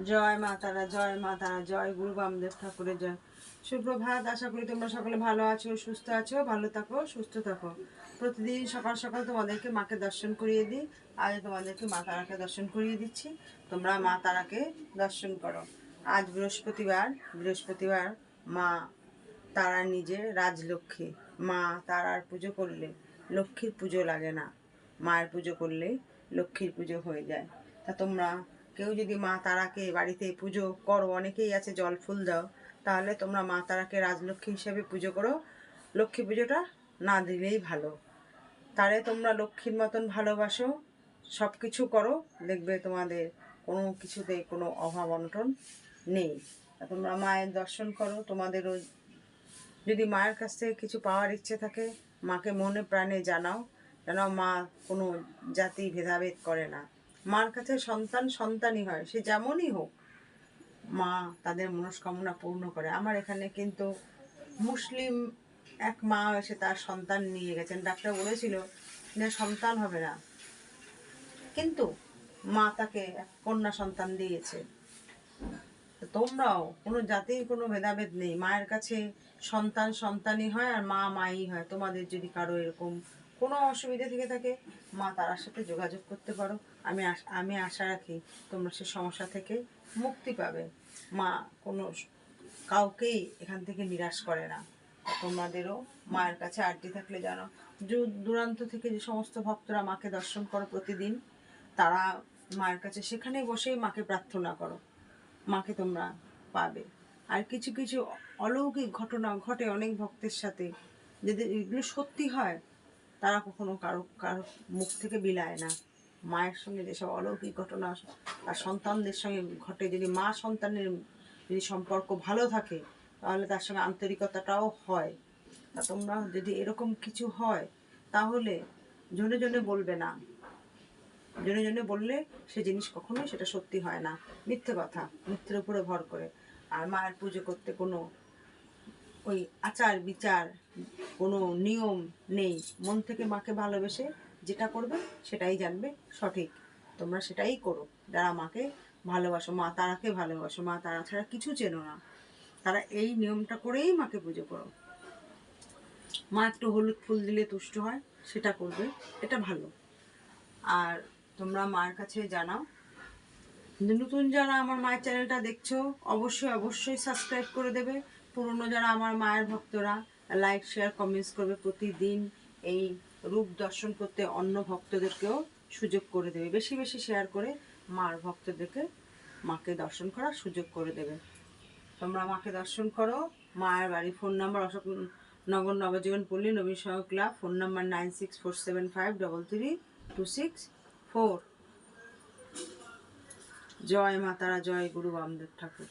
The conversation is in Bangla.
জয় মা তারা, জয় মা তারা, জয় গুরু বামদেব ঠাকুরের জয়। সুপ্রভাত, আশা করি তোমরা সকলে ভালো আছো, সুস্থ আছো। ভালো থাকো, সুস্থ থাকো। প্রতিদিন সকাল সকাল তোমাদেরকে মাকে দর্শন করিয়ে দিই। আজ তোমাদেরকে মা তারাকে দর্শন করিয়ে দিচ্ছি। তোমরা মা তারাকে দর্শন করো। আজ বৃহস্পতিবার মা তারা নিজে রাজলক্ষ্মী। মা তারার পুজো করলে লক্ষ্মীর পুজো লাগে না, মায়ের পুজো করলে লক্ষ্মীর পুজো হয়ে যায়। তা তোমরা কেউ যদি মা তারাকে বাড়িতে পুজো করো, অনেকেই আছে জল ফুল দাও, তাহলে তোমরা মা তারাকে রাজলক্ষ্মী হিসেবে পুজো করো। লক্ষ্মী পুজোটা না দিলেই ভালো। তারে তোমরা লক্ষ্মীর মতন ভালোবাসো, সব কিছু করো, দেখবে তোমাদের কোনো কিছুতে কোনো অভাব অনটন নেই। তোমরা মায়ের দর্শন করো। তোমাদেরও যদি মায়ের কাছ থেকে কিছু পাওয়ার ইচ্ছে থাকে, মাকে মনে প্রাণে জানাও। জানাও মা কোনো জাতি ভেদাভেদ করে না। মার কাছে সন্তান সন্তানই হয়, সে যেমনই হোক। মা তাদের মনস্কামনা পূর্ণ করে। আমার এখানে কিন্তু মুসলিম এক মা এসে তার সন্তান নিয়ে গেছেন। ডাক্তার বলেছিল যে সন্তান হবে না, কিন্তু মা তাকে এক কন্যা সন্তান দিয়েছে। তোমরাও কোনো জাতির কোনো ভেদাভেদ নেই। মায়ের কাছে সন্তান সন্তানই হয়, আর মা মাই হয়। তোমাদের যদি কারো এরকম কোনো অসুবিধা থেকে থাকে, মা তারার সাথে যোগাযোগ করতে পারো। আমি আশা রাখি তোমরা সে সমস্যা থেকে মুক্তি পাবে। মা কোনো কাউকেই এখান থেকে নিরাশ করে না। তোমাদেরও মায়ের কাছে আরতি থাকলে জানো, দূর দূরান্ত থেকে যে সমস্ত ভক্তরা মাকে দর্শন করো প্রতিদিন, তারা মায়ের কাছে সেখানে বসেই মাকে প্রার্থনা করো, মাকে তোমরা পাবে। আর কিছু কিছু অলৌকিক ঘটনা ঘটে অনেক ভক্তের সাথে, যদি এগুলো সত্যি হয়, তারা কখনো কারো মুখ থেকে বিলায় না। মায়ের সঙ্গে যেসব অলৌকিক ঘটনা আর সন্তানদের সঙ্গে ঘটে, যদি মা সন্তানের যদি সম্পর্ক ভালো থাকে, তাহলে তার সঙ্গে আন্তরিকতাটাও হয়। তা তোমরা যদি এরকম কিছু হয়, তাহলে জনে জনে বলবে না। জনে জনে বললে সে জিনিস কখনোই সেটা সত্যি হয় না, মিথ্যে কথা, মিথ্যের উপরে ভর করে। আর মায়ের পুজো করতে কোনো ওই আচার বিচার, কোনো নিয়ম নেই। মন থেকে মাকে ভালোবেসে যেটা করবে সেটাই জানবে সঠিক। তোমরা সেটাই করো, যারা মাকে ভালোবাসো, মা তারাকে ভালোবাসো, মা তারা ছাড়া কিছু চেনো না, তারা এই নিয়মটা করেই মাকে পুজো করো। মা একটু হলুদ ফুল দিলে তুষ্ট হয়, সেটা করবে, এটা ভালো। আর তোমরা মার কাছে জানাও। নতুন যারা আমার মায়ের চ্যানেলটা দেখছো, অবশ্যই অবশ্যই সাবস্ক্রাইব করে দেবে। পুরনো যারা আমার মায়ের ভক্তরা, লাইক শেয়ার কমেন্টস করবে। প্রতিদিন এই রূপ দর্শন করতে অন্য ভক্তদেরকেও সুযোগ করে দেবে। বেশি বেশি শেয়ার করে মার ভক্তদেরকে মাকে দর্শন করার সুযোগ করে দেবে। তোমরা মাকে দর্শন করো। মায়ের বাড়ি, ফোন নাম্বার অশোকনগর নবজীবন পল্লী, নবীন সংঘ ক্লাব, ফোন নাম্বার 9647533264। জয় মা তারা, জয় গুরু বামদেব ঠাকুর।